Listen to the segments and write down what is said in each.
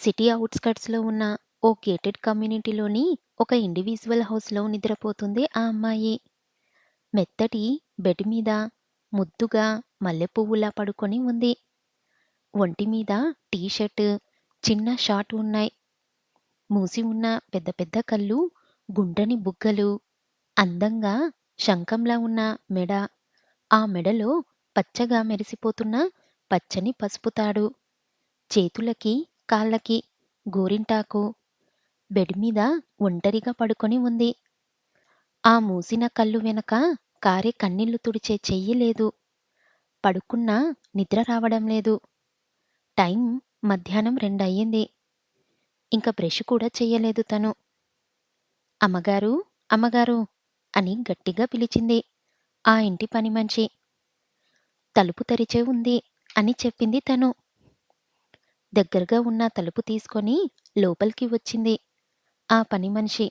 City ఔట్‌స్కర్ట్స్‌లో ఉన్న ఓ gated కమ్యూనిటీలోని ఒక individual హౌస్‌లో నిద్రపోతుంది ఆ అమ్మాయి. మెత్తటి బెడ్ మీద ముద్దుగా మల్లెపువ్వులా పడుకొని ఉంది. ఒంటి మీద టీ షర్ట్, చిన్న షార్ట్ ఉన్నాయి. మూసి ఉన్న పెద్ద పెద్ద కళ్ళు, గుండ్రని బుగ్గలు, అందంగా శంఖంలా ఉన్న మెడ, ఆ మెడలో పచ్చగా మెరిసిపోతున్న పచ్చని పసుపు తాడు, చేతులకి, కాళ్ళకి గోరింటాకు, బెడ్ మీద ఒంటరిగా పడుకొని ఉంది. ఆ మూసిన కళ్ళు వెనక కారే కన్నీళ్లు తుడిచే చెయ్యి లేదు. పడుకున్నా నిద్ర రావడం లేదు. టైం మధ్యాహ్నం 2 అయ్యింది. ఇంక బ్రష్ కూడా చెయ్యలేదు తను. అమ్మగారూ! అమ్మగారూ! అని గట్టిగా పిలిచింది ఆ ఇంటి పనిమనిషి. తలుపు తెరిచే ఉంది అని చెప్పింది తను. దగ్గరగా ఉన్న తలుపు తీసుకొని లోపలికి వచ్చింది ఆ పనిమనిషి.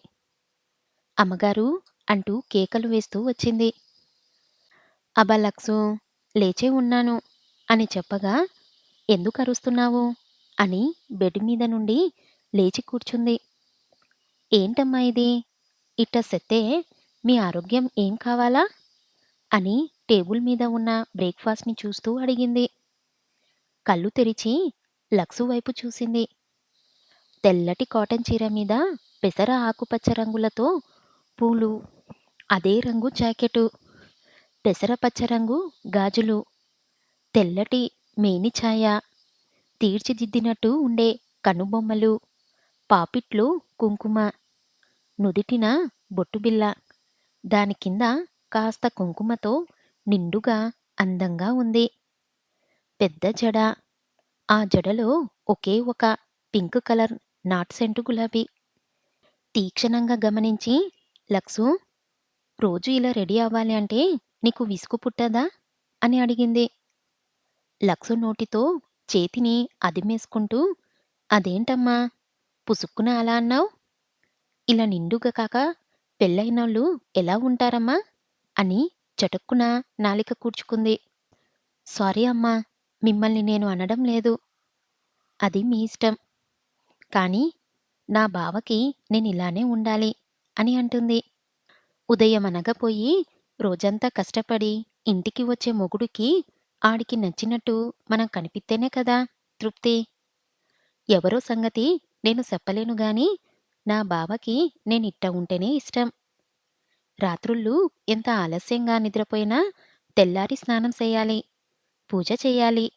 అమ్మగారూ! అంటూ కేకలు వేస్తూ వచ్చింది. అబ్బా లక్సూ! లేచే ఉన్నాను అని చెప్పగా, ఎందుకరుస్తున్నావు? అని బెడ్ మీద నుండి లేచి కూర్చుంది. ఏంటమ్మా ఇది? ఇట్ట సెత్తే మీ ఆరోగ్యం ఏం కావాలా? అని టేబుల్ మీద ఉన్న బ్రేక్‌ఫాస్ట్‌ని చూస్తూ అడిగింది. కళ్ళు తెరిచి లక్సు వైపు చూసింది. తెల్లటి కాటన్ చీర మీద పెసర ఆకుపచ్చ రంగులతో పూలు, అదే రంగు జాకెటు, పెసర పచ్చ రంగు గాజులు, తెల్లటి మేని ఛాయ, తీర్చిదిద్దినట్టు ఉండే కనుబొమ్మలు, పాపిట్లో కుంకుమ, నుదిటిన బొట్టుబిల్ల, దాని కింద కాస్త కుంకుమతో నిండుగా అందంగా ఉంది. పెద్ద జడ, ఆ జడలో ఒకే ఒక పింక్ కలర్ నాట్ సెంటు గులాబీ. తీక్షణంగా గమనించి, లక్సూ! రోజూ ఇలా రెడీ అవ్వాలి అంటే నీకు విసుగు పుట్టదా? అని అడిగింది. లక్సు నోటితో చేతిని అదిమేసుకుంటూ, అదేంటమ్మా! పుసుక్కున అలా అన్నావ్? ఇలా నిండుగా కాక పెళ్ళయినోళ్ళు ఎలా ఉంటారమ్మా? అని చటుక్కున నాలిక కూర్చుకుంది. సారీ అమ్మా! మిమ్మల్ని నేను అనడం లేదు. అది మీ ఇష్టం. కానీ నా బావకి నేనిలానే ఉండాలి అని అంటుంది. ఉదయమనగపోయి రోజంతా కష్టపడి ఇంటికి వచ్చే మొగుడికి ఆడికి నచ్చినట్టు మనం కనిపిత్తేనే కదా తృప్తి. ఎవరో సంగతి నేను చెప్పలేను గాని నా బావకి నేనిట్ట ఉంటేనే ఇష్టం. రాత్రుళ్ళు ఎంత ఆలస్యంగా నిద్రపోయినా తెల్లారి స్నానం చెయ్యాలి, పూజ చెయ్యాలి.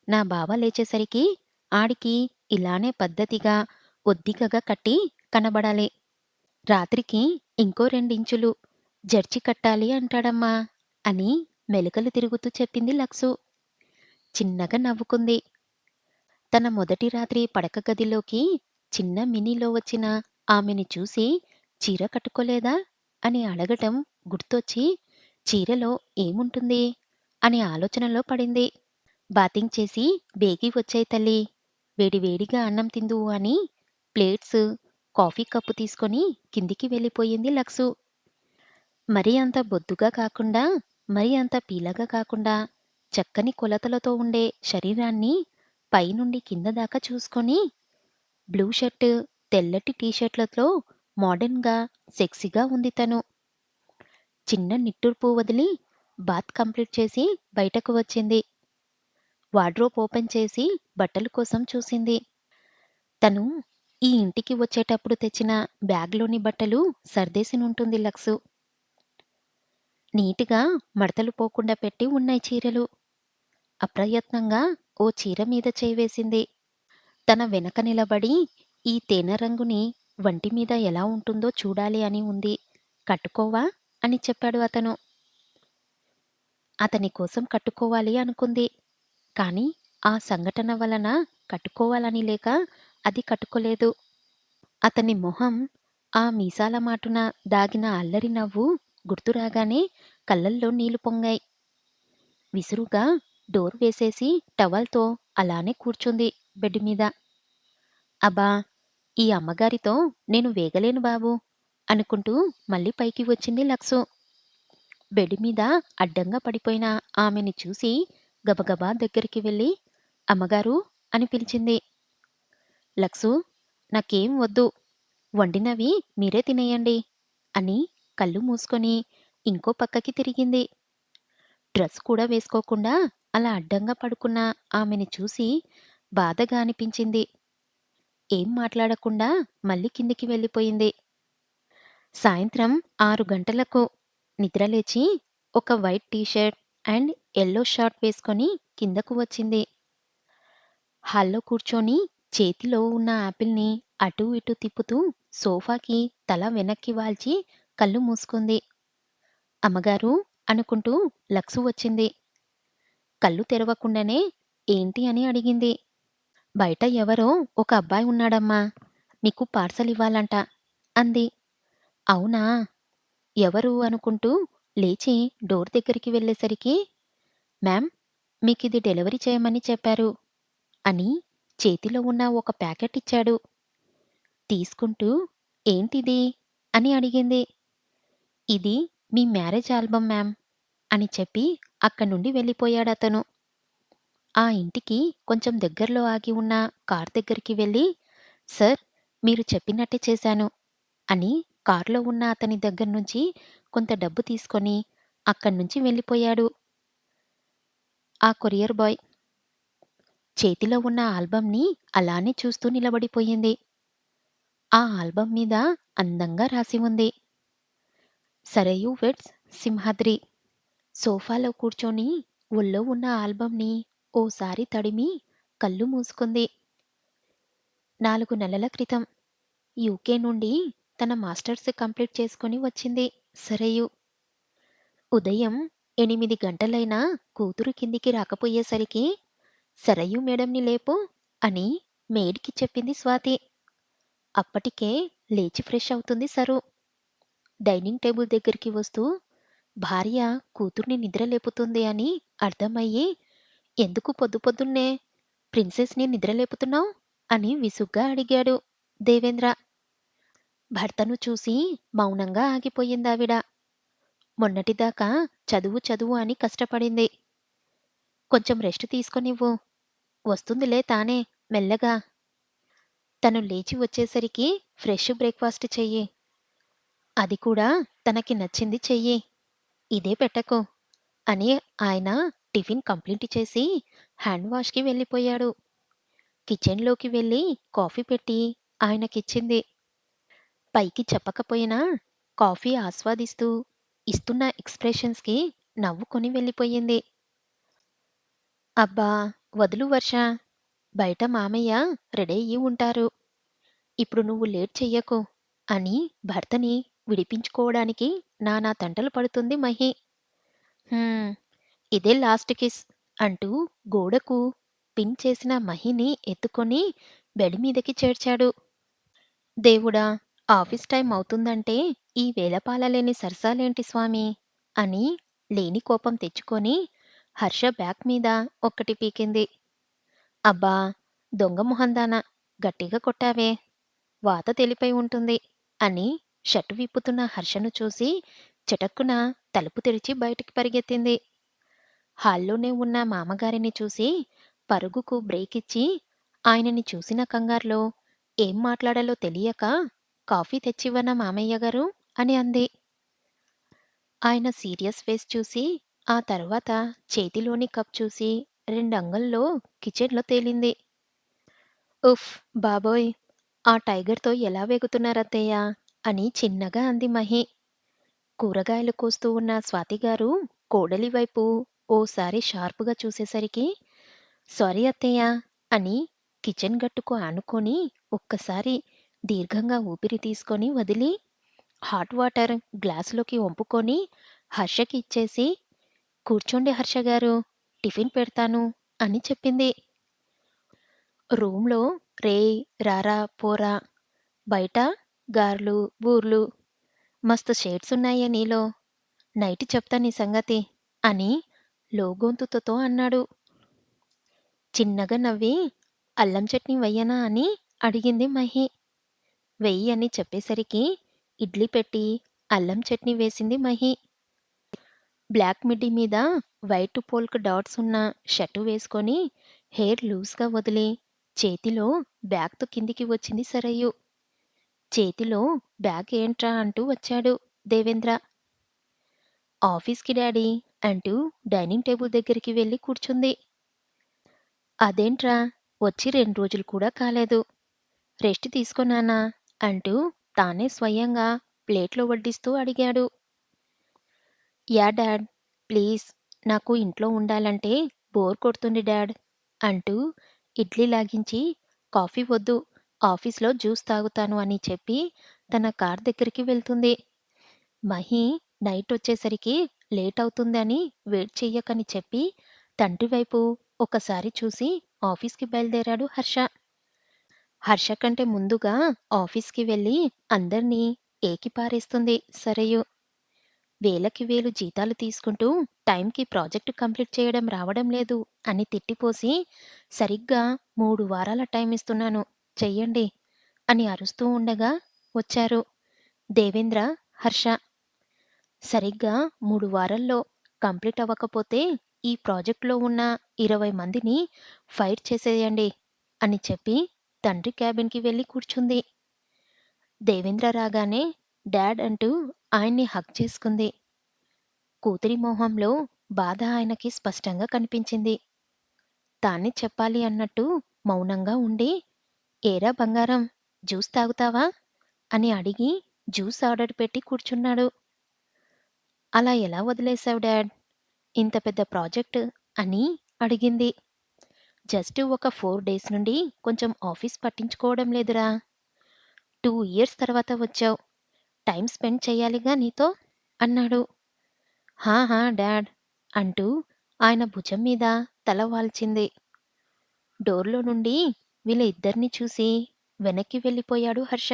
నా బావ లేచేసరికి ఆడికి ఇలానే పద్ధతిగా, ఒద్దికగా కట్టి కనబడాలి. రాత్రికి ఇంకో రెండించులు జడ్చి కట్టాలి అంటాడమ్మా అని మెలికలు తిరుగుతూ చెప్పింది లక్సు. చిన్నగా నవ్వుకుంది. తన మొదటి రాత్రి పడక గదిలోకి చిన్న మినీలో వచ్చిన ఆమెని చూసి చీర కట్టుకోలేదా అని అడగటం గుర్తొచ్చి చీరలో ఏముంటుంది అని ఆలోచనలో పడింది. బాతింగ్ చేసి బేగి వచ్చాయి తల్లి, వేడివేడిగా అన్నం తిందువు అని ప్లేట్స్, కాఫీ కప్పు తీసుకొని కిందికి వెళ్ళిపోయింది లక్సు. మరీ అంత బొద్దుగా కాకుండా, మరీ అంత పీలగా కాకుండా, చక్కని కొలతలతో ఉండే శరీరాన్ని పైనుండి కింద దాకా చూసుకొని, బ్లూ షర్ట్, తెల్లటి టీ షర్ట్‌లతో మోడర్న్‌గా, సెక్సీగా ఉంది తను. చిన్న నిట్టూర్పు వదిలి బాత్ కంప్లీట్ చేసి బయటకు వచ్చింది. వార్డ్‌రోబ్ ఓపెన్ చేసి బట్టల కోసం చూసింది. తను ఈ ఇంటికి వచ్చేటప్పుడు తెచ్చిన బ్యాగ్‌లోని బట్టలు సర్దేసినుంటుంది లక్సు. నీట్‌గా మడతలు పోకుండా పెట్టి ఉన్నాయి చీరలు. అప్రయత్నంగా ఓ చీర మీద చేయివేసింది. తన వెనక నిలబడి ఈ తేనె రంగుని వంటి మీద ఎలా ఉంటుందో చూడాలి అని ఉంది. కట్టుకోవా? అని చెప్పాడు అతను. అతని కోసం కట్టుకోవాలి అనుకుంది. కానీ ఆ సంఘటన వలన కట్టుకోవాలని లేక అది కట్టుకోలేదు. అతని మొహం, ఆ మీసాల మాటున దాగిన అల్లరి నవ్వు గుర్తురాగానే కళ్ళల్లో నీళ్లు పొంగాయి. విసురుగా డోర్ వేసేసి టవల్‌తో అలానే కూర్చుంది బెడ్ మీద. అబ్బా! ఈ అమ్మగారితో నేను వేగలేను బాబూ! అనుకుంటూ మళ్ళీ పైకి వచ్చింది లక్సు. బెడ్ మీద అడ్డంగా పడిపోయిన ఆమెని చూసి గబగబా దగ్గరికి వెళ్ళి అమ్మగారూ! అని పిలిచింది. లక్సు, నాకేం వద్దు. వండినవి మీరే తినేయండి అని కళ్ళు మూసుకొని ఇంకో పక్కకి తిరిగింది. డ్రెస్ కూడా వేసుకోకుండా అలా అడ్డంగా పడుకున్న ఆమెని చూసి బాధగా అనిపించింది. ఏం మాట్లాడకుండా మళ్ళీ కిందికి వెళ్ళిపోయింది. సాయంత్రం 6 గంటలకు నిద్రలేచి ఒక white T shirt and yellow short వేసుకొని కిందకు వచ్చింది. హాల్లో కూర్చొని చేతిలో ఉన్న యాపిల్‌ని అటూ ఇటూ తిప్పుతూ సోఫాకి తల వెనక్కి వాల్చి కళ్ళు మూసుకుంది. అమ్మగారూ! అనుకుంటూ లక్సు వచ్చింది. కళ్ళు తెరవకుండానే ఏంటి అని అడిగింది. బయట ఎవరో ఒక అబ్బాయి ఉన్నాడమ్మా! మీకు పార్సల్ ఇవ్వాలంట అంది. అవునా! ఎవరు అనుకుంటూ లేచి డోర్ దగ్గరికి వెళ్ళేసరికి, మ్యామ్, మీకిది డెలివరీ చేయమని చెప్పారు అని చేతిలో ఉన్న ఒక ప్యాకెట్ ఇచ్చాడు. తీసుకుంటూ ఏంటిది అని అడిగింది. ఇది మీ మ్యారేజ్ ఆల్బమ్ మ్యామ్ అని చెప్పి అక్కడ్నుండి వెళ్ళిపోయాడతను. ఆ ఇంటికి కొంచెం దగ్గరలో ఆగి ఉన్న కార్ దగ్గరికి వెళ్ళి, సార్, మీరు చెప్పినట్టే చేశాను అని కార్‌లో ఉన్న అతని దగ్గర్నుంచి కొంత డబ్బు తీసుకొని అక్కడ్నుంచి వెళ్ళిపోయాడు ఆ కొరియర్ బాయ్. చేతిలో ఉన్న ఆల్బమ్‌ని అలానే చూస్తూ నిలబడిపోయింది. ఆ ఆల్బమ్ మీద అందంగా రాసి ఉంది, సరయూ వెడ్స్ సింహాద్రి. సోఫాలో కూర్చొని ఒళ్ళో ఉన్న ఆల్బమ్‌ని ఓసారి తడిమి కళ్ళు మూసుకుంది. 4 నెలల క్రితం యూకే నుండి తన మాస్టర్స్ కంప్లీట్ చేసుకొని వచ్చింది సరయూ. ఉదయం 8 గంటలైనా కూతురు కిందికి రాకపోయేసరికి సరయూ మేడంని లేపు అని మెయిడ్‌కి చెప్పింది స్వాతి. అప్పటికే లేచి ఫ్రెష్ అవుతుంది సరు. డైనింగ్ టేబుల్ దగ్గరికి వస్తూ భార్య కూతుర్ని నిద్రలేపుతుంది అని అర్థమయ్యి, ఎందుకు పొద్దు పొద్దున్నే ప్రిన్సెస్‌ని నిద్రలేపుతున్నావు అని విసుగ్గా అడిగాడు దేవేంద్ర. భర్తను చూసి మౌనంగా ఆగిపోయిందావిడ. మొన్నటిదాకా చదువు చదువు అని కష్టపడింది. కొంచెం రెస్ట్ తీసుకోనివ్వు. వస్తుందిలే తానే మెల్లగా. తను లేచి వచ్చేసరికి ఫ్రెష్ బ్రేక్‌ఫాస్ట్ చెయ్యి. అది కూడా తనకి నచ్చింది చెయ్యి. ఇదే పెట్టకు అని ఆయన టిఫిన్ కంప్లీట్ చేసి హ్యాండ్ వాష్‌కి వెళ్ళిపోయాడు. కిచెన్‌లోకి వెళ్ళి కాఫీ పెట్టి ఆయనకిచ్చింది. పైకి చెప్పకపోయినా కాఫీ ఆస్వాదిస్తూ ఇస్తున్న ఎక్స్‌ప్రెషన్స్‌కి నవ్వుకొని వెళ్ళిపోయింది. అబ్బా! వదులు వర్ష. బయట మామయ్య రెడయ్యి ఉంటారు. ఇప్పుడు నువ్వు లేట్ చెయ్యకు అని భర్తని విడిపించుకోవడానికి నానా తంటలు పడుతుంది మహి. హ్మ్. ఇదే లాస్ట్ కిస్ అంటూ గోడకు పిన్ చేసిన మహిని ఎత్తుకొని బెడ్ మీదకి చేర్చాడు. దేవుడా! ఆఫీస్ టైం అవుతుందంటే ఈ వేళపాలలేని సరసాలేంటి స్వామీ అని లేని కోపం తెచ్చుకొని హర్ష బ్యాక్ మీద ఒక్కటి పీకింది. అబ్బా! దొంగ మొహందాన, గట్టిగా కొట్టావే! వాత తెలిపై ఉంటుంది అని షర్టు విప్పుతున్న హర్షను చూసి చటుక్కున తలుపు తెరిచి బయటికి పరిగెత్తింది. హాల్లోనే ఉన్న మామగారిని చూసి పరుగుకు బ్రేకిచ్చి ఆయనని చూసిన కంగారులో ఏం మాట్లాడాలో తెలియక కాఫీ తెచ్చివ్వనా మామయ్యగారూ అని అంది. ఆయన సీరియస్ ఫేస్ చూసి ఆ తర్వాత చేతిలోని కప్ చూసి రెండంగల్లో కిచెన్‌లో తేలింది. ఉఫ్! బాబోయ్! ఆ టైగర్‌తో ఎలా వేగుతున్నారత్తయ్య అని చిన్నగా అంది మహి. కూరగాయలు కోస్తూ ఉన్న స్వాతిగారు కోడలి వైపు ఓసారి షార్పుగా చూసేసరికి, సారీ అత్తయ్య అని కిచెన్ గట్టుకు ఆనుకొని ఒక్కసారి దీర్ఘంగా ఊపిరి తీసుకొని వదిలి, హాట్ వాటర్ గ్లాసులోకి ఒంపుకొని హర్షకి ఇచ్చేసి, కూర్చోండి హర్షగారు, టిఫిన్ పెడతాను అని చెప్పింది. రూమ్‌లో రేయ్ రారా పోరా, బయట గార్లు, బూర్లు, మస్తు షేడ్సున్నాయే నీలో, నైట్ చెప్తా నీ సంగతి అని లోగొంతుతో అన్నాడు. చిన్నగా నవ్వి అల్లం చట్నీ వెయ్యనా అని అడిగింది మహి. వెయ్యి అని చెప్పేసరికి ఇడ్లీ పెట్టి అల్లం చట్నీ వేసింది మహి. బ్లాక్ మిడ్డీ మీద వైట్ పోల్క డాట్స్ ఉన్న షర్టు వేసుకొని హెయిర్ లూజ్‌గా వదిలి చేతిలో బ్యాగ్‌తో కిందికి వచ్చింది సరయు. చేతిలో బ్యాగ్ ఏంట్రా అంటూ వచ్చాడు దేవేంద్ర. ఆఫీస్‌కి డాడీ అంటూ డైనింగ్ టేబుల్ దగ్గరికి వెళ్లి కూర్చుంది. అదేంట్రా వచ్చి 2 రోజులు కూడా కాలేదు. రెస్ట్ తీసుకో నాన్నా అంటూ తానే స్వయంగా ప్లేట్‌లో వడ్డిస్తూ అడిగాడు. యాహ్! డాడ్ ప్లీజ్ నాకు ఇంట్లో ఉండాలంటే బోర్ కొడుతుంది డాడ్ అంటూ ఇడ్లీ లాగించి కాఫీ వద్దు ఆఫీస్‌లో జ్యూస్ తాగుతాను అని చెప్పి తన కార్ దగ్గరికి వెళ్తుంది. మహి నైటొచ్చేసరికి లేట్ అవుతుందని వెయిట్ చెయ్యకని చెప్పి తండ్రి వైపు ఒకసారి చూసి ఆఫీస్‌కి బయలుదేరాడు హర్ష. హర్ష కంటే ముందుగా ఆఫీస్‌కి వెళ్ళి అందర్నీ ఏకిపారేస్తుంది సరయు. వేలకి వేలు జీతాలు తీసుకుంటూ టైంకి ప్రాజెక్ట్ కంప్లీట్ చేయడం రావడం లేదు అని తిట్టిపోసి, సరిగ్గా 3 వారాల టైం ఇస్తున్నాను చెయ్యండి అని అరుస్తూ ఉండగా వచ్చారు దేవేంద్ర, హర్ష. సరిగ్గా 3 వారాల్లో కంప్లీట్ అవ్వకపోతే ఈ ప్రాజెక్ట్‌లో ఉన్న 20 మందిని ఫైర్ చేసేయండి అని చెప్పి తండ్రి క్యాబిన్‌కి వెళ్లి కూర్చుంది. దేవేంద్ర రాగానే డాడ్ అంటూ ఆయన్ని హగ్ చేసుకుంది. కూతురి మొహంలో బాధ ఆయనకి స్పష్టంగా కనిపించింది. తానే చెప్పాలి అన్నట్టు మౌనంగా ఉండి, ఏరా బంగారం జ్యూస్ తాగుతావా? అని అడిగి జ్యూస్ ఆర్డర్ పెట్టి కూర్చున్నాడు. అలా ఎలా వదిలేశావు డాడ్? ఇంత పెద్ద ప్రాజెక్ట్ అని అడిగింది. జస్ట్ ఒక 4 డేస్ నుండి కొంచెం ఆఫీస్ పట్టించుకోవడం లేదురా. 2 ఇయర్స్ తర్వాత వచ్చావు. టైమ్ స్పెండ్ చెయ్యాలిగా నీతో అన్నాడు. హా! హా! డాడ్ అంటూ ఆయన భుజం మీద తల వాల్చింది. డోర్‌లో నుండి వీళ్ళ ఇద్దరిని చూసి వెనక్కి వెళ్ళిపోయాడు హర్ష.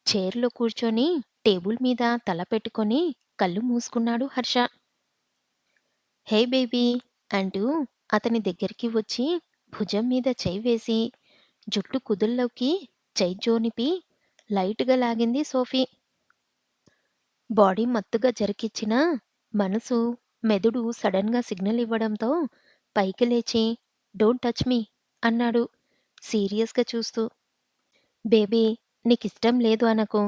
చైర్‌లో కూర్చొని టేబుల్ మీద తల పెట్టుకొని కళ్ళు మూసుకున్నాడు హర్ష. హే బేబీ అంటూ అతని దగ్గరికి వచ్చి భుజం మీద చెయ్యి వేసి జుట్టు కుదుల్లోకి చెయ్యి జోనిపి లైట్‌గా లాగింది సోఫీ. బాడీ మత్తుగా జరికిచ్చినా మనసు, మెదడు సడన్‌గా సిగ్నల్ ఇవ్వడంతో పైకి లేచి డోంట్ టచ్ మీ అన్నాడు సీరియస్‌గా చూస్తూ. బేబీ నీకిష్టం లేదు అనకు.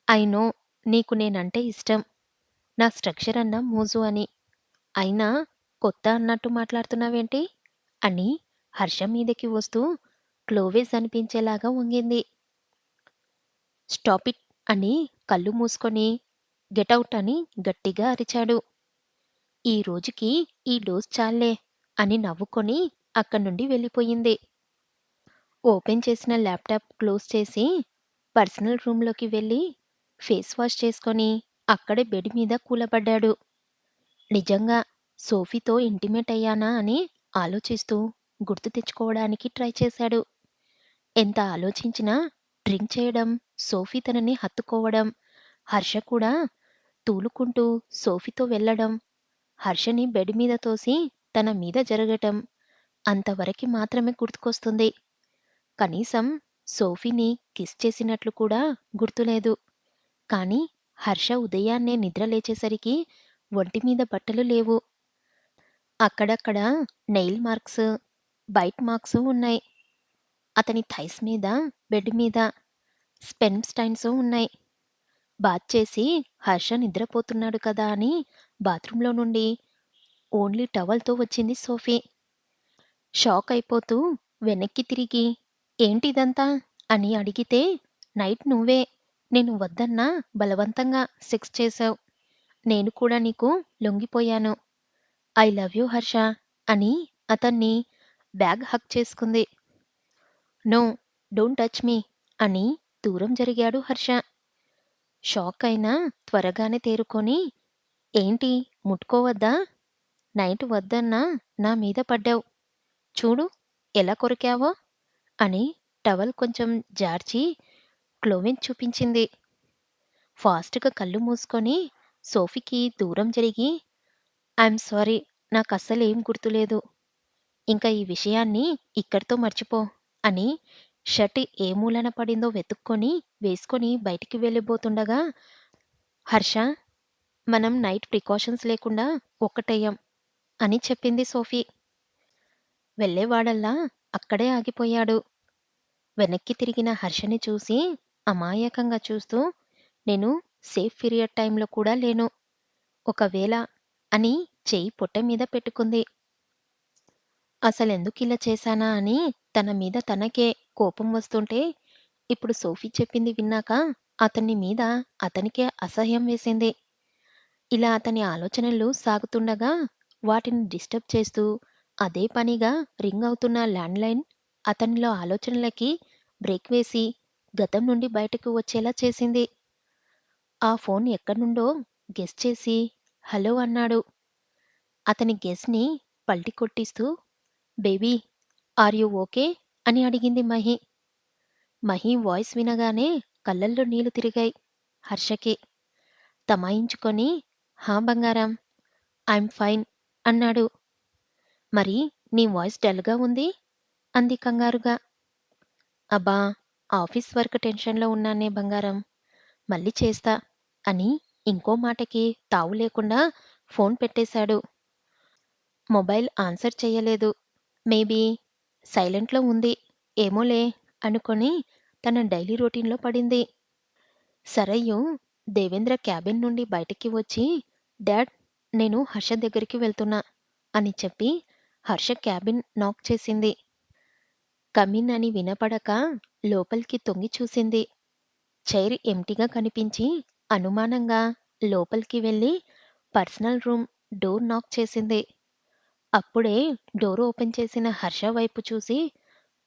ఐ నో నీకు నేనంటే ఇష్టం. నా స్ట్రక్చర్ అన్నా మోజు అని. అయినా కొత్త అన్నట్టు మాట్లాడుతున్నావేంటి? అని హర్ష మీదకి వస్తూ క్లోవేజ్ అనిపించేలాగా వంగింది. స్టాప్ ఇట్ అని కళ్ళు మూసుకొని గెటౌట్ అని గట్టిగా అరిచాడు. ఈ రోజుకి ఈ డోస్ చాల్లే అని నవ్వుకొని అక్కడ్నుండి వెళ్ళిపోయింది. ఓపెన్ చేసిన ల్యాప్‌టాప్ క్లోజ్ చేసి పర్సనల్ రూమ్‌లోకి వెళ్ళి ఫేస్ వాష్ చేసుకొని అక్కడే బెడ్ మీద కూలబడ్డాడు. నిజంగా సోఫీతో ఇంటిమేట్ అయ్యానా అని ఆలోచిస్తూ గుర్తు తెచ్చుకోవడానికి ట్రై చేశాడు. ఎంత ఆలోచించినా డ్రింక్ చేయడం, సోఫీ తనని హత్తుకోవడం, హర్ష కూడా తూలుకుంటూ సోఫీతో వెళ్ళడం, హర్షని బెడ్ మీద తోసి తన మీద జరగటం అంతవరకి మాత్రమే గుర్తుకొస్తుంది. కనీసం సోఫీని కిస్ చేసినట్లు కూడా గుర్తులేదు. కానీ హర్ష ఉదయాన్నే నిద్ర లేచేసరికి ఒంటి మీద బట్టలు లేవు. అక్కడక్కడ నెయిల్ మార్క్స్, బైట్ మార్క్స్ ఉన్నాయి. అతని థైస్ మీద, బెడ్ మీద స్పెన్ స్టైన్స్ ఉన్నాయి. బాత్ చేసి హర్ష నిద్రపోతున్నాడు కదా అని బాత్రూంలో నుండి ఓన్లీ టవల్‌తో వచ్చింది సోఫీ. షాక్ అయిపోతూ వెనక్కి తిరిగి ఏంటిదంతా అని అడిగితే నైట్ నువ్వే నేను వద్దన్నా బలవంతంగా సెక్స్ చేశావు. నేను కూడా నీకు లొంగిపోయాను. ఐ లవ్ యూ హర్ష అని అతన్ని బ్యాగ్ హగ్ చేసుకుంది. నో డోంట్ టచ్ మీ అని దూరం జరిగాడు హర్ష. షాక్ అయినా త్వరగానే తేరుకొని ఏంటి ముట్టుకోవద్దా? నైట్ వద్దన్నా నా మీద పడ్డావు. చూడు ఎలా కొరికావో అని టవల్ కొంచెం జార్చి క్లోవెన్ చూపించింది. ఫాస్ట్‌గా కళ్ళు మూసుకొని సోఫీకి దూరం జరిగి ఐయామ్ సారీ నాకస్సలేం గుర్తులేదు. ఇంక ఈ విషయాన్ని ఇక్కడితో మర్చిపో అని షర్ట్ ఏ మూలన పడిందో వెతుక్కొని వేసుకొని బయటికి వెళ్ళబోతుండగా హర్ష మనం నైట్ ప్రికాషన్స్ లేకుండా ఒక్కటయ్యాం అని చెప్పింది సోఫీ. వెళ్ళేవాడల్లా అక్కడే ఆగిపోయాడు. వెనక్కి తిరిగిన హర్షని చూసి అమాయకంగా చూస్తూ, నేను సేఫ్ పీరియడ్ టైంలో కూడా లేను. ఒకవేళ అని చెయ్యి పొట్ట మీద పెట్టుకుంది. అసలెందుకిలా చేశానా అని తన మీద తనకే కోపం వస్తుంటే, ఇప్పుడు సోఫీ చెప్పింది విన్నాక అతని మీద అతనికే అసహ్యం వేసింది. ఇలా అతని ఆలోచనలు సాగుతుండగా వాటిని డిస్టర్బ్ చేస్తూ అదే పనిగా రింగ్ అవుతున్న ల్యాండ్‌లైన్ అతనిలో ఆలోచనలకి బ్రేక్ వేసి గతం నుండి బయటకు వచ్చేలా చేసింది. ఆ ఫోన్ ఎక్కడ్నుండో గెస్ చేసి హలో అన్నాడు. అతని గెస్‌ని పల్టీ కొట్టిస్తూ బేబీ ఆర్ యూ ఓకే అని అడిగింది మహి. మహి వాయిస్ వినగానే కళ్ళల్లో నీళ్లు తిరిగాయి హర్షకి. తమాయించుకొని హా బంగారం ఐయామ్ ఫైన్ అన్నాడు. మరి నీ వాయిస్ డల్‌గా ఉంది అంది కంగారుగా. అబ్బా! ఆఫీస్ వర్క్ టెన్షన్‌లో ఉన్నానే బంగారం. మళ్ళీ చేస్తా అని ఇంకో మాటకి తావు లేకుండా ఫోన్ పెట్టేశాడు. మొబైల్ ఆన్సర్ చెయ్యలేదు. మేబీ సైలెంట్‌లో ఉంది. ఏమోలే అనుకొని తన డైలీ రొటీన్‌లో పడింది. సరయు దేవేంద్ర క్యాబిన్ నుండి బయటికి వచ్చి డాడ్ నేను హర్ష దగ్గరికి వెళ్తున్నా అని చెప్పి హర్ష క్యాబిన్ నాక్ చేసింది. కమిన్ అని వినపడక లోపలికి తొంగి చూసింది. చైర్ ఎంప్టీగా కనిపించి అనుమానంగా లోపలికి వెళ్ళి పర్సనల్ రూమ్ డోర్ నాక్ చేసింది. అప్పుడే డోర్ ఓపెన్ చేసిన హర్ష వైపు చూసి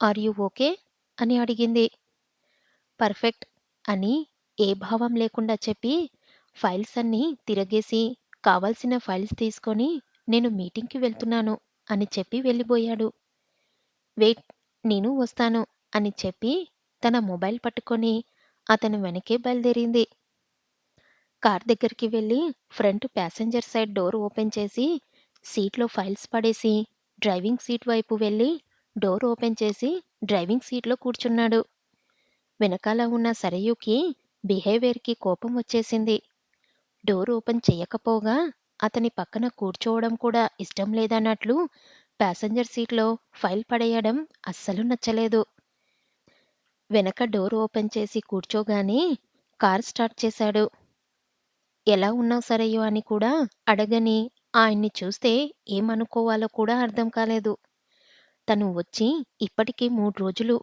ఆర్ యూ ఓకే అని అడిగింది. పర్ఫెక్ట్ అని ఏ భావం లేకుండా చెప్పి ఫైల్స్ అన్నీ తిరగేసి కావాల్సిన ఫైల్స్ తీసుకొని నేను మీటింగ్‌కి వెళ్తున్నాను అని చెప్పి వెళ్ళిపోయాడు. వెయిట్ నేను వస్తాను అని చెప్పి తన మొబైల్ పట్టుకొని అతని వెనకే బయలుదేరింది. కార్ దగ్గరికి వెళ్ళి front passenger side door open చేసి సీట్‌లో ఫైల్స్ పడేసి డ్రైవింగ్ సీట్ వైపు వెళ్ళి డోర్ ఓపెన్ చేసి డ్రైవింగ్ సీట్‌లో కూర్చున్నాడు. వెనకాల ఉన్న సరయుకి బిహేవియర్‌కి కోపం వచ్చేసింది. డోర్ ఓపెన్ చెయ్యకపోగా అతని పక్కన కూర్చోవడం కూడా ఇష్టం లేదన్నట్లు ప్యాసింజర్ సీట్‌లో ఫైల్ పడేయడం అస్సలు నచ్చలేదు. వెనక డోర్ ఓపెన్ చేసి కూర్చోగానే కార్ స్టార్ట్ చేశాడు. ఎలా ఉన్నావు సరయు అని కూడా అడగని ఆయన్ని చూస్తే ఏమనుకోవాలో కూడా అర్థం కాలేదు. తను వచ్చి ఇప్పటికి 3 రోజులు.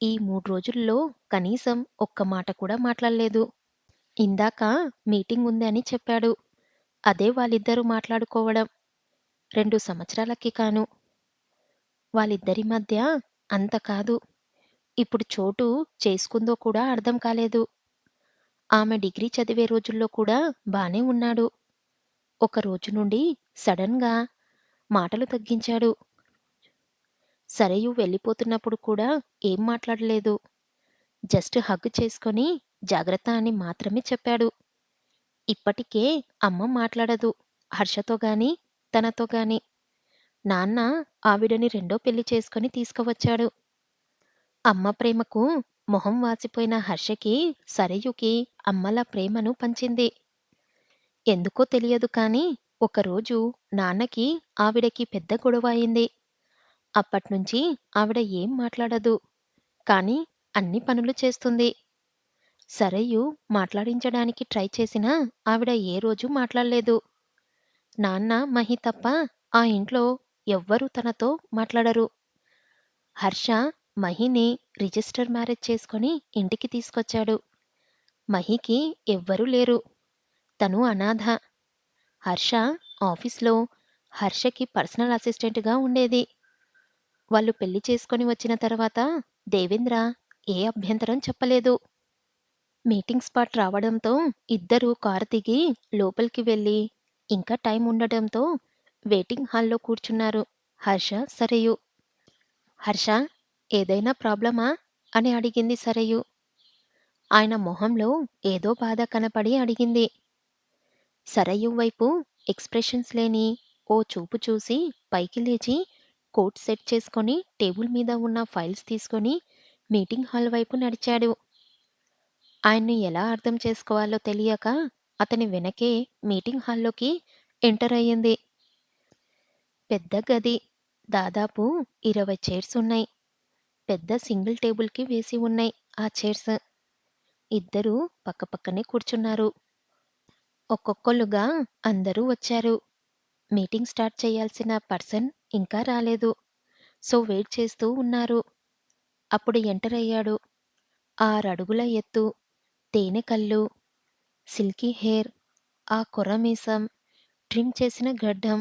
ఈ 3 రోజుల్లో కనీసం ఒక్క మాట కూడా మాట్లాడలేదు. ఇందాక మీటింగ్ ఉంది అని చెప్పాడు. అదే వాళ్ళిద్దరూ మాట్లాడుకోవడం. 2 సంవత్సరాలకి కాను. వాళ్ళిద్దరి మధ్య అంత కాదు. ఇప్పుడు చోటు చేసుకుందో కూడా అర్థం కాలేదు. ఆమె డిగ్రీ చదివే రోజుల్లో కూడా బానే ఉన్నాడు. ఒక రోజు నుండి సడన్‌గా మాటలు తగ్గించాడు. సరయు వెళ్ళిపోతున్నప్పుడు కూడా ఏం మాట్లాడలేదు. జస్ట్ హగ్ చేసుకొని జాగ్రత్త అని మాత్రమే చెప్పాడు. ఇప్పటికే అమ్మ మాట్లాడదు హర్షతో గాని, తనతో గాని. నాన్న ఆవిడని రెండో పెళ్లి చేసుకొని తీసుకువచ్చాడు. అమ్మ ప్రేమకు మొహం వాసిపోయిన హర్షకి, సరయుకి అమ్మల ప్రేమను పంచింది. ఎందుకో తెలియదు కానీ, ఒకరోజు నాన్నకి ఆవిడకి పెద్ద గొడవ అయింది. అప్పట్నుంచి ఆవిడ ఏం మాట్లాడదు. కానీ అన్ని పనులు చేస్తుంది. సరయు మాట్లాడించడానికి ట్రై చేసినా ఆవిడ ఏ రోజు మాట్లాడలేదు. నాన్న, మహి తప్ప ఆ ఇంట్లో ఎవ్వరూ తనతో మాట్లాడరు. హర్ష మహిని రిజిస్టర్ మ్యారేజ్ చేసుకొని ఇంటికి తీసుకొచ్చాడు. మహికి ఎవ్వరూ లేరు. తను అనాథ. హర్ష ఆఫీస్‌లో హర్షకి పర్సనల్ అసిస్టెంట్‌గా ఉండేది. వాళ్ళు పెళ్లి చేసుకొని వచ్చిన తర్వాత దేవేంద్ర ఏ అభ్యంతరం చెప్పలేదు. మీటింగ్ స్పాట్ రావడంతో ఇద్దరూ కారు దిగి లోపలికి వెళ్ళి ఇంకా టైం ఉండడంతో వెయిటింగ్ హాల్‌లో కూర్చున్నారు హర్ష, సరయు. హర్ష ఏదైనా ప్రాబ్లమా అని అడిగింది సరయు. ఆయన మొహంలో ఏదో బాధ కనపడి అడిగింది. సరయు వైపు ఎక్స్‌ప్రెషన్స్ లేని ఓ చూపు చూసి పైకి లేచి కోట్ సెట్ చేసుకొని టేబుల్ మీద ఉన్న ఫైల్స్ తీసుకొని మీటింగ్ హాల్ వైపు నడిచాడు. ఆయన్ని ఎలా అర్థం చేసుకోవాలో తెలియక అతని వెనకే మీటింగ్ హాల్లోకి ఎంటర్ అయ్యింది. పెద్ద గది. దాదాపు 20 చైర్స్ ఉన్నాయి. పెద్ద సింగిల్ టేబుల్‌కి వేసి ఉన్నాయి ఆ చైర్స్. ఇద్దరు పక్కపక్కనే కూర్చున్నారు. ఒక్కొక్కళ్ళుగా అందరూ వచ్చారు. మీటింగ్ స్టార్ట్ చేయాల్సిన పర్సన్ ఇంకా రాలేదు. సో వెయిట్ చేస్తూ ఉన్నారు. అప్పుడు ఎంటర్ అయ్యాడు. 6 అడుగుల ఎత్తు, తేనె కళ్ళు, సిల్కీ హెయిర్, ఆ కొర్ర మీసం, ట్రిమ్ చేసిన గడ్డం,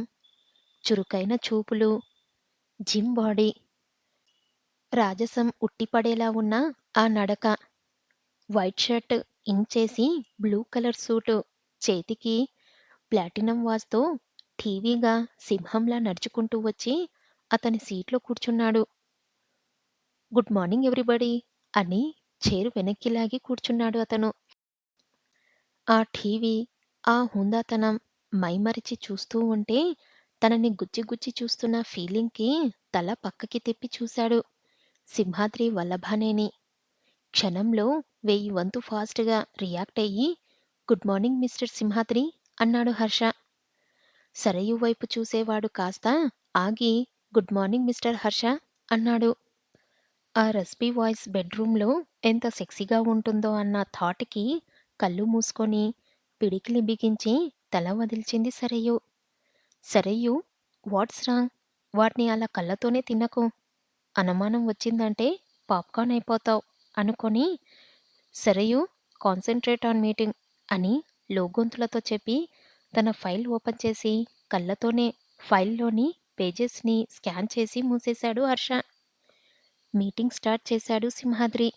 చురుకైన చూపులు, జిమ్ బాడీ, రాజసం ఉట్టిపడేలా ఉన్న ఆ నడక, వైట్ షర్ట్ ఇన్ చేసి బ్లూ కలర్ సూటు, చేతికి ప్లాటినం వాచ్‌తో ఠీవీగా సింహంలా నడుచుకుంటూ వచ్చి అతని సీట్లో కూర్చున్నాడు. గుడ్ మార్నింగ్ ఎవ్రీబడీ అని చైర్ వెనక్కి లాగి కూర్చున్నాడు అతను. ఆ ఠీవీ, ఆ హుందాతనం మైమరిచి చూస్తూ ఉంటే తనని గుచ్చి గుచ్చి చూస్తున్న ఫీలింగ్‌కి తల పక్కకి తిప్పి చూశాడు సింహాద్రి వల్లభానేని. క్షణంలో 1000 వంతు ఫాస్ట్‌గా రియాక్ట్ అయ్యి గుడ్ మార్నింగ్ మిస్టర్ సింహాద్రి అన్నాడు హర్ష. సరయు వైపు చూసేవాడు కాస్త ఆగి గుడ్ మార్నింగ్ మిస్టర్ హర్ష అన్నాడు. ఆ రస్పీ వాయిస్ బెడ్‌రూమ్‌లో ఎంత సెక్సీగా ఉంటుందో అన్న థాట్‌కి కళ్ళు మూసుకొని, పిడికిలి బిగించి తల వదిల్చింది సరయు. సరయూ! What's wrong? వాటిని అలా కళ్ళతోనే తినకు. అనుమానం వచ్చిందంటే పాప్‌కార్న్ అయిపోతావు అనుకొని సరయూ కాన్సంట్రేట్ ఆన్ మీటింగ్ అని లోగొంతులతో చెప్పి తన ఫైల్ ఓపెన్ చేసి కళ్ళతోనే ఫైల్‌లోని పేజెస్‌ని స్కాన్ చేసి మూసేశాడు హర్ష. మీటింగ్ స్టార్ట్ చేశాడు సింహాద్రి.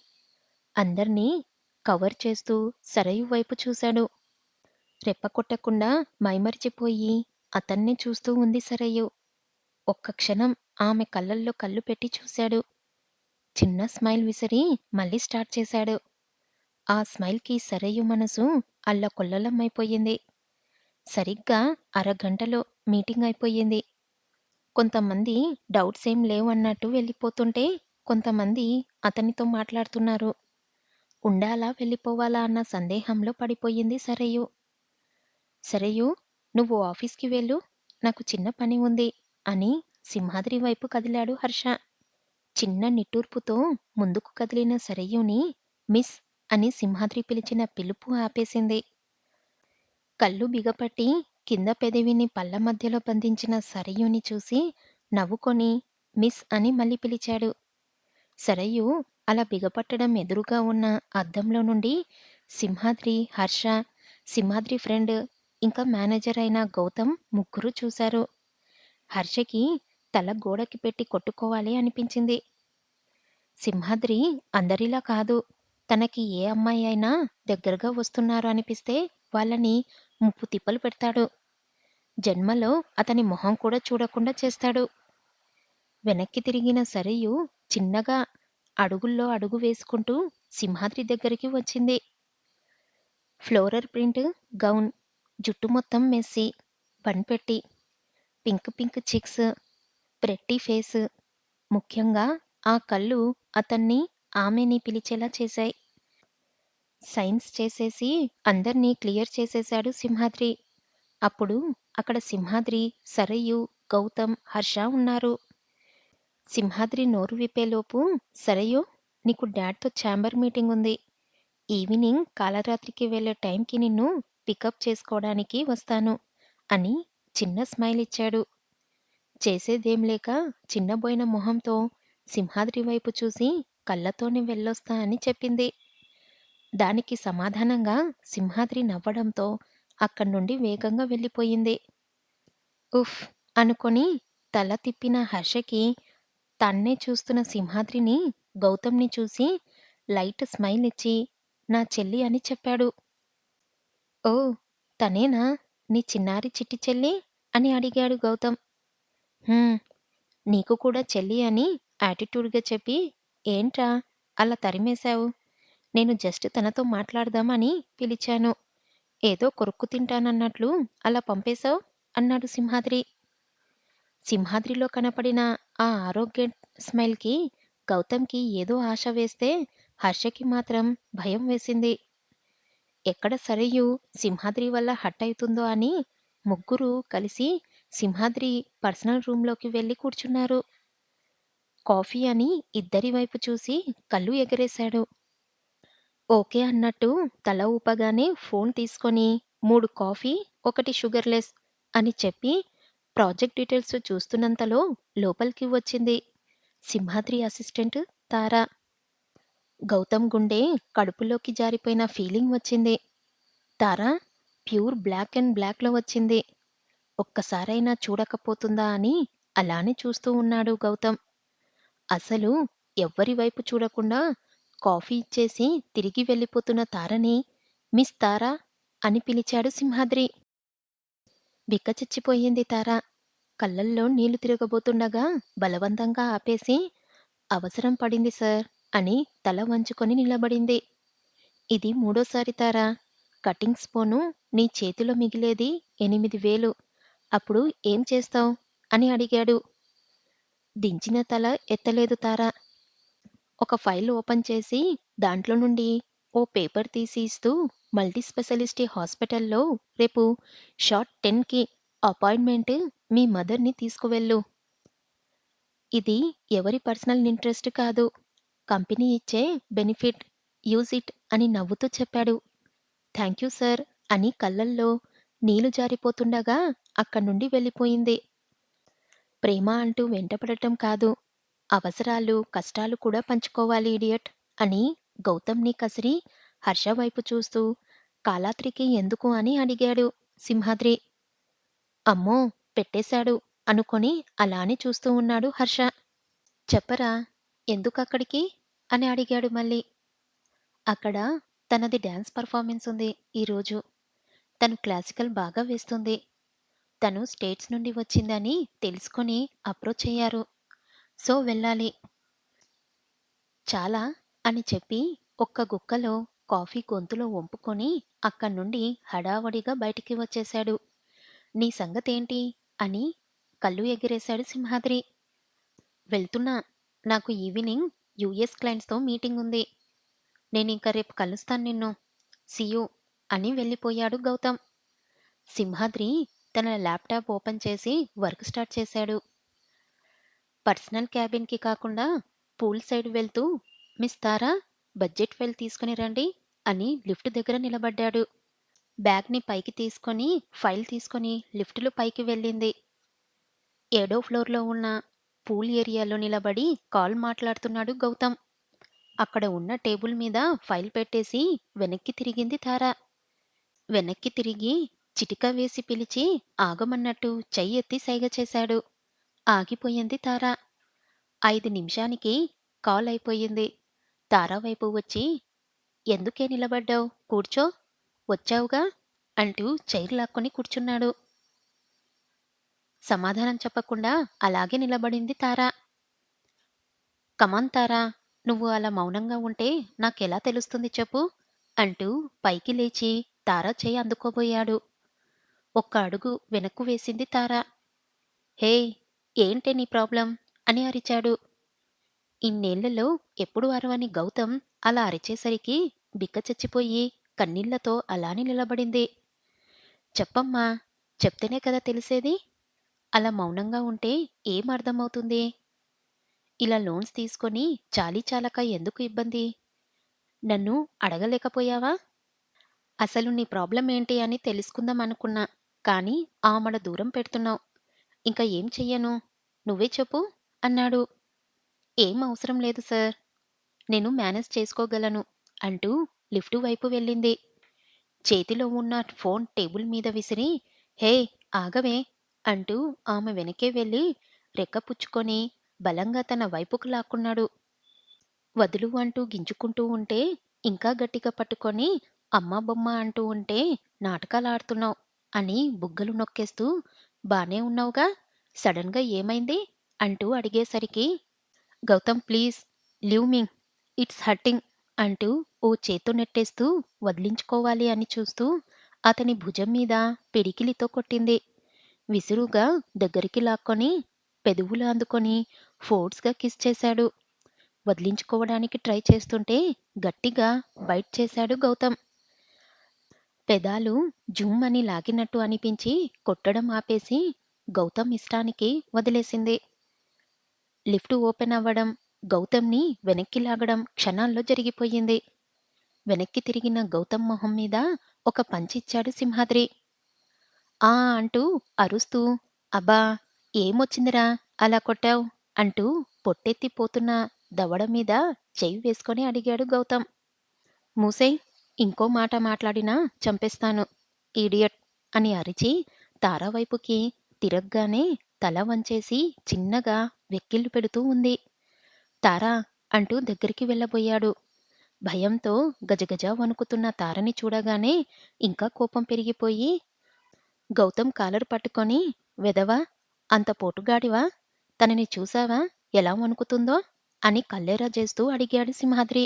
అందర్నీ కవర్ చేస్తూ సరయు వైపు చూశాడు. రెప్ప కొట్టకుండా మైమరిచిపోయి అతన్నే చూస్తూ ఉంది సరయు. ఒక్క క్షణం ఆమె కళ్ళల్లో కళ్ళు పెట్టి చూశాడు. చిన్న స్మైల్ విసిరి మళ్ళీ స్టార్ట్ చేశాడు. ఆ స్మైల్‌కి సరయు మనసు అల్లకొల్లలమైపోయింది. సరిగ్గా అరగంటలో మీటింగ్ అయిపోయింది. కొంతమంది డౌట్స్ ఏం లేవన్నట్టు వెళ్ళిపోతుంటే, కొంతమంది అతనితో మాట్లాడుతున్నారు. ఉండాలా? వెళ్ళిపోవాలా? అన్న సందేహంలో పడిపోయింది సరయు. సరయూ! నువ్వు ఆఫీస్‌కి వెళ్ళు. నాకు చిన్న పని ఉంది అని సింహాద్రి వైపు కదిలాడు హర్ష. చిన్న నిట్టూర్పుతో ముందుకు కదిలిన సరయుని మిస్ అని సింహాద్రి పిలిచిన పిలుపు ఆపేసింది. కళ్ళు బిగపట్టి కింద పెదవిని పళ్ళ మధ్యలో బంధించిన సరయుని చూసి నవ్వుకొని మిస్ అని మళ్ళీ పిలిచాడు. సరయు అలా బిగపట్టడం ఎదురుగా ఉన్న అద్దంలో నుండి సింహాద్రి, హర్ష, సింహాద్రి ఫ్రెండ్ ఇంకా మేనేజర్ అయిన గౌతమ్ ముగ్గురూ చూశారు. హర్షకి తల గోడకి పెట్టి కొట్టుకోవాలి అనిపించింది. సింహాద్రి అందరిలా కాదు. తనకి ఏ అమ్మాయి అయినా దగ్గరగా వస్తున్నారు అనిపిస్తే వాళ్ళని ముప్పు తిప్పలు పెడతాడు. జన్మలో అతని మొహం కూడా చూడకుండా చేస్తాడు. వెనక్కి తిరిగిన సరయు చిన్నగా అడుగుల్లో అడుగు వేసుకుంటూ సింహాద్రి దగ్గరికి వచ్చింది. ఫ్లోరల్ ప్రింట్ గౌన్, జుట్టు మొత్తం మెస్సి, బన్ పెట్టి, pink pink chicks, pretty face, ముఖ్యంగా ఆ కళ్ళు అతన్ని, ఆమెని పిలిచేలా చేశాయి. సైన్స్ చేసేసి అందర్నీ క్లియర్ చేసేశాడు సింహాద్రి. అప్పుడు అక్కడ సింహాద్రి, సరయు, గౌతమ్, హర్ష ఉన్నారు. సింహాద్రి నోరు విప్పేలోపు సరయు నీకు డాడ్‌తో ఛాంబర్ మీటింగ్ ఉంది. ఈవినింగ్ కాలరాత్రికి వెళ్ళే టైంకి నిన్ను పికప్ చేసుకోడానికి వస్తాను అని చిన్న స్మైల్ ఇచ్చాడు. చేసేదేం లేక చిన్నబోయిన మొహంతో సింహాద్రి వైపు చూసి కళ్ళతోనే వెళ్ళొస్తా అని చెప్పింది. దానికి సమాధానంగా సింహాద్రి నవ్వడంతో అక్కడ్నుండి వేగంగా వెళ్ళిపోయింది. ఉఫ్ అనుకొని తల తిప్పిన హర్షకి తన్నే చూస్తున్న సింహాద్రిని, గౌతమ్‌ని చూసి లైట్ స్మైల్ ఇచ్చి నా చెల్లి అని చెప్పాడు. ఓహ్! తనేనా నీ చిన్నారి చిట్టి చెల్లి? అని అడిగాడు గౌతమ్. హ్మ్. నీకు కూడా చెల్లి అని యాటిట్యూడ్‌గా చెప్పి ఏంట్రా అలా తరిమేశావు? నేను జస్ట్ తనతో మాట్లాడదామని పిలిచాను. ఏదో కొరుక్కు తింటానన్నట్లు అలా పంపేశావు అన్నాడు సింహాద్రి. సింహాద్రిలో కనపడిన ఆ ఆరోగ్యంట్ స్మైల్‌కి గౌతమ్‌కి ఏదో ఆశ వేస్తే హర్షకి మాత్రం భయం వేసింది. ఎక్కడ సరయు సింహాద్రి వల్ల హర్ట్ అయితుందో అని ముగ్గురు కలిసి సింహాద్రి పర్సనల్ రూమ్‌లోకి వెళ్లి కూర్చున్నారు. కాఫీ అని ఇద్దరి వైపు చూసి కళ్ళు ఎగరేశాడు. ఓకే అన్నట్టు తల ఊపగానే ఫోన్ తీసుకొని 3 కాఫీ, 1 షుగర్‌లెస్ అని చెప్పి ప్రాజెక్ట్ డీటెయిల్స్ చూస్తున్నంతలో లోపలికి వచ్చింది సింహాద్రి అసిస్టెంట్ తార. గౌతమ్ గుండె కడుపులోకి జారిపోయిన ఫీలింగ్ వచ్చింది. తార ప్యూర్ బ్లాక్ అండ్ బ్లాక్‌లో వచ్చింది. ఒక్కసారైనా చూడకపోతుందా అని అలానే చూస్తూ ఉన్నాడు గౌతమ్. అసలు ఎవ్వరి వైపు చూడకుండా కాఫీ ఇచ్చేసి తిరిగి వెళ్ళిపోతున్న తారని మిస్ తార అని పిలిచాడు సింహాద్రి. బిక్కచిచ్చిపోయింది తార. కళ్ళల్లో నీళ్లు తిరగబోతుండగా బలవంతంగా ఆపేసి అవసరం పడింది సార్ అని తల వంచుకొని నిలబడింది. ఇది మూడోసారి తార. కటింగ్స్ పోను నీ చేతిలో మిగిలేది 8,000. అప్పుడు ఏం చేస్తావ్? అని అడిగాడు. దించిన తల ఎత్తలేదు తార. ఒక ఫైల్ ఓపెన్ చేసి దాంట్లో నుండి ఓ పేపర్ తీసి ఇస్తూ మల్టీ స్పెషాలిటీ హాస్పిటల్లో రేపు షార్ట్ 10కి అపాయింట్మెంట్ మీ మదర్‌ని తీసుకువెళ్ళు. ఇది ఎవరి పర్సనల్ ఇంట్రెస్ట్ కాదు. కంపెనీ ఇచ్చే బెనిఫిట్. యూజ్ ఇట్ అని నవ్వుతూ చెప్పాడు. థాంక్యూ సార్ అని కళ్ళల్లో నీళ్లు జారిపోతుండగా అక్కడ్నుండి వెళ్ళిపోయింది. ప్రేమ అంటూ వెంటపడటం కాదు. అవసరాలు, కష్టాలు కూడా పంచుకోవాలి ఇడియట్ అని గౌతమ్‌ని కసిరి హర్ష వైపు చూస్తూ కాలాత్రికి ఎందుకు అని అడిగాడు సింహాద్రి. అమ్మో! పెట్టేశాడు అనుకొని అలానే చూస్తూ ఉన్నాడు హర్ష. చెప్పరా? ఎందుకక్కడికి? అని అడిగాడు మళ్ళీ. అక్కడ తనది డాన్స్ పెర్ఫార్మన్స్ ఉంది ఈరోజు. తను క్లాసికల్ బాగా వేస్తుంది. తను స్టేట్స్ నుండి వచ్చిందని తెలుసుకొని అప్రోచ్ అయ్యారు. సో వెళ్ళాలి. చాలా అని చెప్పి ఒక్క గుక్కలో కాఫీ గొంతులో వంపుకొని అక్కడ్నుండి హడావుడిగా బయటికి వచ్చేశాడు. నీ సంగతేంటి? అని కళ్ళు ఎగిరేశాడు సింహాద్రి. వెళ్తున్నా. నాకు ఈవినింగ్ యూఎస్ క్లయింట్స్‌తో మీటింగుంది. నేనింక రేపు కలుస్తాను నిన్ను. సీ యూ అని వెళ్ళిపోయాడు గౌతమ్. సింహాద్రి తన ల్యాప్‌టాప్ ఓపెన్ చేసి వర్క్ స్టార్ట్ చేశాడు. పర్సనల్ క్యాబిన్‌కి కాకుండా పూల్ సైడ్ వెళ్తూ మిస్ తారా బడ్జెట్ ఫైల్ తీసుకొని రండి అని లిఫ్ట్ దగ్గర నిలబడ్డాడు. బ్యాగ్‌ని పైకి తీసుకొని ఫైల్ తీసుకొని లిఫ్ట్‌లో పైకి వెళ్ళింది. ఏడో ఫ్లోర్‌లో ఉన్న పూల్ ఏరియాలో నిలబడి కాల్ మాట్లాడుతున్నాడు గౌతమ్. అక్కడ ఉన్న టేబుల్ మీద ఫైల్ పెట్టేసి వెనక్కి తిరిగింది తార. వెనక్కి తిరిగి చిటిక వేసి పిలిచి ఆగమన్నట్టు చెయ్యెత్తి సైగ చేశాడు. ఆగిపోయింది తార. 5 నిమిషానికి కాల్ అయిపోయింది. తార వైపు వచ్చి ఎందుకే నిలబడ్డావు? కూర్చో. వచ్చావుగా అంటూ చైర్ లాక్కొని కూర్చున్నాడు. సమాధానం చెప్పకుండా అలాగే నిలబడింది తార. కమాన్ తారా! నువ్వు అలా మౌనంగా ఉంటే నాకెలా తెలుస్తుంది చెప్పు? అంటూ పైకి లేచి తార చెయ్యి అందుకోబోయాడు. ఒక్క అడుగు వెనక్కు వేసింది తార. హేయ్! ఏంటే నీ ప్రాబ్లమ్? అని అరిచాడు. ఇన్నేళ్లలో ఎప్పుడూ అరవని గౌతమ్ అలా అరిచేసరికి బిక్క చచ్చిపోయి కన్నీళ్లతో అలానే నిలబడింది. చెప్పమ్మా! చెప్తేనే కదా తెలిసేది? అలా మౌనంగా ఉంటే ఏం అర్థమవుతుంది? ఇలా లోన్స్ తీసుకొని చాలీ చాలక ఎందుకు ఇబ్బంది? నన్ను అడగలేకపోయావా? అసలు నీ ప్రాబ్లమ్ ఏంటి అని తెలుసుకుందాం అనుకున్నా. కానీ ఆమడ దూరం పెడుతున్నావు. ఇంక ఏం చెయ్యను? నువ్వే చెప్పు అన్నాడు. ఏం అవసరం లేదు సార్. నేను మేనేజ్ చేసుకోగలను అంటూ లిఫ్టు వైపు వెళ్ళింది. చేతిలో ఉన్న ఫోన్ టేబుల్ మీద విసిరి హే ఆగవే అంటూ ఆమె వెనకే వెళ్ళి రెక్క పుచ్చుకొని బలంగా తన వైపుకు లాక్కున్నాడు. వదులు అంటూ గింజుకుంటూ ఉంటే ఇంకా గట్టిగా పట్టుకొని అమ్మా బొమ్మ అంటూ ఉంటే నాటకాలాడుతున్నావు అని బుగ్గలు నొక్కేస్తూ బానే ఉన్నావుగా సడన్గా ఏమైంది అంటూ అడిగేసరికి Gautam please leave me it's hurting అంటూ ఓ చేత్తో నెట్టేస్తూ వదిలించుకోవాలి అని చూస్తూ అతని భుజం మీద పిడికిలితో కొట్టింది. విసురుగా దగ్గరికి లాక్కొని పెదవులు అందుకొని ఫోర్స్‌గా కిస్ చేశాడు. వదిలించుకోవడానికి ట్రై చేస్తుంటే గట్టిగా బైట్ చేశాడు గౌతమ్. పెదాలు జుమ్ అని లాగినట్టు అనిపించి కొట్టడం ఆపేసి గౌతమ్ ఇష్టానికి వదిలేసింది. లిఫ్ట్ ఓపెన్ అవ్వడం, గౌతమ్‌ని వెనక్కి లాగడం క్షణాల్లో జరిగిపోయింది. వెనక్కి తిరిగిన గౌతమ్ మొహం మీద ఒక పంచిచ్చాడు సింహాద్రి. ఆ! అంటూ అరుస్తూ, అబ్బా! ఏమొచ్చిందిరా అలా కొట్టావ్? అంటూ పొట్టెత్తి పోతున్న దవడ మీద చెయ్యి వేసుకొని అడిగాడు గౌతమ్. మూసేయ్! ఇంకో మాట మాట్లాడినా చంపేస్తాను. ఇడియట్! అని అరిచి తార వైపుకి తిరగ్గానే తల వంచేసి చిన్నగా వెక్కిళ్ళు పెడుతూ ఉంది. తారా! అంటూ దగ్గరికి వెళ్ళబోయాడు. భయంతో గజగజ వణుకుతున్న తారని చూడగానే ఇంకా కోపం పెరిగిపోయి, గౌతమ్ కాలర్ పట్టుకొని, వెధవా! అంత పోటుగాడివా? తనని చూశావా ఎలా వణుకుతుందో? అని కళ్ళెర్ర చేస్తూ అడిగాడు సింహాద్రి.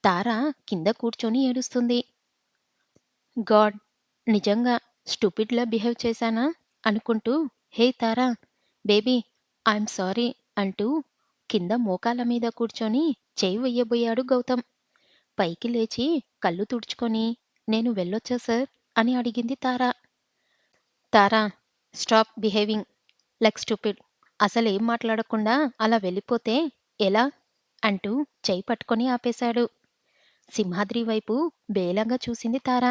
తార కింద కూర్చొని ఏడుస్తుంది. గాడ్! నిజంగా స్టూపిడ్‌లా బిహేవ్ చేశానా? అనుకుంటూ హే తారా! బేబీ! ఐయామ్ సారీ అంటూ కింద మోకాళ్ళ మీద కూర్చొని చెయ్యి వెయ్యబోయాడు గౌతమ్. పైకి లేచి కళ్ళు తుడుచుకొని నేను వెళ్ళొచ్చా సార్? అని అడిగింది Tara. Tara! Stop behaving like stupid. అసలేం మాట్లాడకుండా అలా వెళ్ళిపోతే ఎలా? అంటూ చెయ్యి పట్టుకొని ఆపేశాడు. సింహాద్రి వైపు బేలగా చూసింది తార.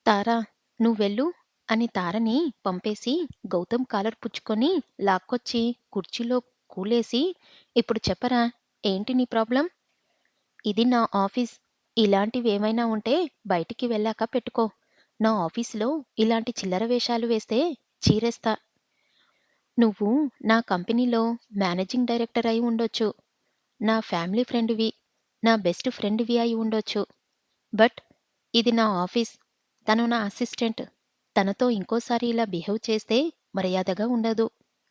తారా! నువ్వెళ్ళు అని తారని పంపేసి గౌతమ్ కాలర్ పుచ్చుకొని లాక్కొచ్చి కుర్చీలో కూలేసి, ఇప్పుడు చెప్పరా ఏంటి నీ ప్రాబ్లమ్? ఇది నా ఆఫీస్. ఇలాంటివేమైనా ఉంటే బయటికి వెళ్ళాక పెట్టుకో. నా ఆఫీసులో ఇలాంటి చిల్లర వేషాలు వేస్తే చీరేస్తా. నువ్వు నా కంపెనీలో మేనేజింగ్ డైరెక్టర్ అయి ఉండొచ్చు. నా ఫ్యామిలీ ఫ్రెండ్‌వి, నా బెస్ట్ ఫ్రెండ్‌వి అయి ఉండొచ్చు. బట్ ఇది నా ఆఫీస్. తను నా అసిస్టెంట్. తనతో ఇంకోసారి ఇలా బిహేవ్ చేస్తే మర్యాదగా ఉండదు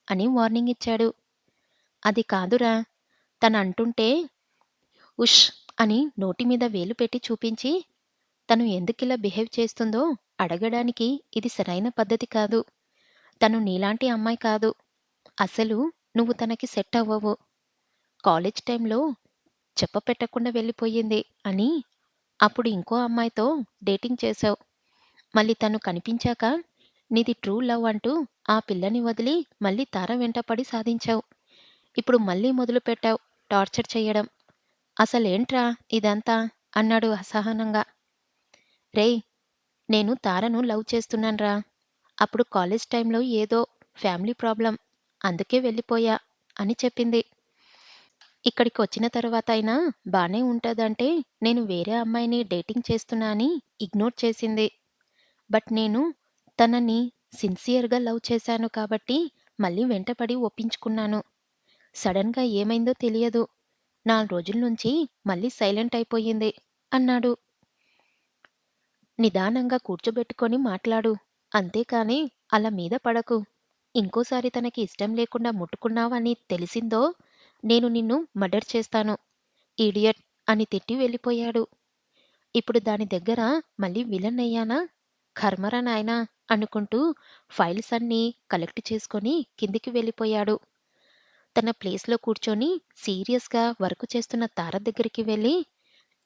అని వార్నింగ్ ఇచ్చాడు. అది కాదురా! తనంటుంటే ఉష్ అని నోటి మీద వేలు పెట్టి చూపించి, తను ఎందుకిలా బిహేవ్ చేస్తుందో అడగడానికి ఇది సరైన పద్ధతి కాదు. తను నీలాంటి అమ్మాయి కాదు. అసలు నువ్వు తనకి సెట్ అవ్వవు. కాలేజ్ టైంలో చెప్పపెట్టకుండా వెళ్ళిపోయింది అని అప్పుడు ఇంకో అమ్మాయితో డేటింగ్ చేశావు. మళ్ళీ తను కనిపించాక నీది ట్రూ లవ్ అంటూ ఆ పిల్లని వదిలి మళ్ళీ తార వెంట పడి సాధించావు. ఇప్పుడు మళ్ళీ మొదలుపెట్టావు టార్చర్ చెయ్యడం. అసలేంట్రా ఇదంతా? అన్నాడు అసహనంగా. రేయ్! నేను తారను లవ్ చేస్తున్నాన్రా. అప్పుడు కాలేజ్ టైంలో ఏదో ఫ్యామిలీ ప్రాబ్లమ్. అందుకే వెళ్ళిపోయా అని చెప్పింది. ఇక్కడికి వచ్చిన తర్వాత అయినా బానే ఉంటదంటే నేను వేరే అమ్మాయిని డేటింగ్ చేస్తున్నా అని ఇగ్నోర్ చేసింది. బట్ నేను తనని సిన్సియర్‌గా లవ్ చేశాను కాబట్టి మళ్ళీ వెంటపడి ఒప్పించుకున్నాను. సడెన్‌గా ఏమైందో తెలియదు. 4 రోజుల నుంచి మళ్ళీ సైలెంట్ అయిపోయింది అన్నాడు. నిదానంగా కూర్చోబెట్టుకొని మాట్లాడు. అంతేకాని అలా మీద పడకు. ఇంకోసారి తనకి ఇష్టం లేకుండా ముట్టుకున్నావని తెలిసిందో నేను నిన్ను మర్డర్ చేస్తాను. ఇడియట్! అని తిట్టి వెళ్ళిపోయాడు. ఇప్పుడు దాని దగ్గర మళ్ళీ విలన్ అయ్యానా? కర్మరా నాయనా! అనుకుంటూ ఫైల్స్ అన్నీ కలెక్ట్ చేసుకొని కిందికి వెళ్ళిపోయాడు. తన ప్లేస్‌లో కూర్చొని సీరియస్‌గా వర్క్ చేస్తున్న తార దగ్గరికి వెళ్ళి,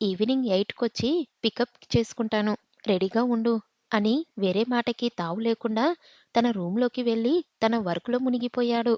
ఈవినింగ్ 8:00కొచ్చి పికప్ చేసుకుంటాను. రెడీగా ఉండు అని వేరే మాటకి తావు లేకుండా తన రూమ్‌లోకి వెళ్ళి తన వర్క్‌లో మునిగిపోయాడు.